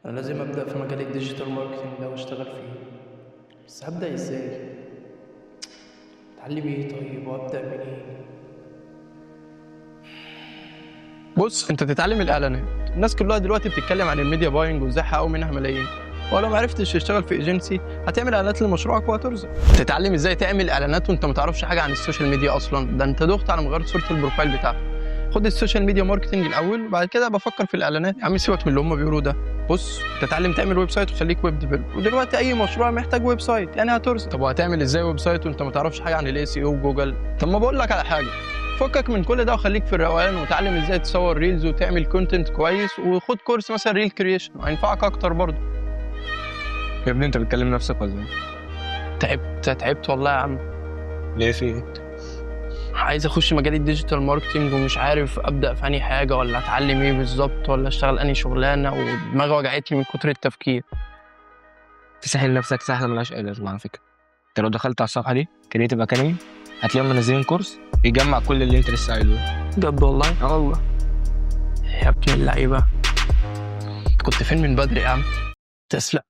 انا لازم ابدا في مجال الديجيتال ماركتنج ده واشتغل فيه. بس هبدا ازاي؟ اتعلم ايه طيب وابدا منين؟ بص، انت تتعلم الاعلانات. الناس كلها دلوقتي بتتكلم عن الميديا باينج وازاي يحققوا منها ملايين. ولو ما عرفتش تشتغل في ايجنسي هتعمل اعلانات لمشروعك وهترزق. تتعلم ازاي تعمل اعلانات وانت ما تعرفش حاجه عن السوشيال ميديا اصلا، ده انت دخت على مجرد صوره البروفايل بتاعك. خد السوشيال ميديا ماركتنج الاول وبعد كده بفكر في الاعلانات. يا عم سيبك من اللي هم بيقولوا ده. بص، تتعلم تعمل ويب سايت وخليك ويب ديفلوبر، ودلوقتي اي مشروع محتاج ويب سايت يعني هترزق. طب وهتعمل ازاي ويب سايت وانت ما تعرفش حاجه عن الاي سي او وجوجل؟ طب ما بقول لك على حاجه، فكك من كل ده وخليك في الروقان وتعلم ازاي تصور ريلز وتعمل كونتنت كويس، وخد كورس مثلا ريل كرييشن هينفعك اكتر برضه. يا ابني انت بتكلم نفسك ولا ايه؟ تعبت والله يا عم. ليه في ايه؟ عايز اخش مجال الديجيتال ماركتنج ومش عارف ابدا في انهي حاجه ولا اتعلم ايه بالظبط ولا اشتغل انهي شغلانه، ودماغي وجعتني من كتر التفكير. تسهل نفسك سهله ملهاش اي لازمه على فكره. انت لو دخلت على الصفحه دي كريتيف اكاديمي هتلاقيهم منزلين كورس يجمع كل اللي انت لسه قايله ده. بجد والله؟ اه والله. يا ابن اللعيبه، كنت فين من بدري يا عم؟ تسلم.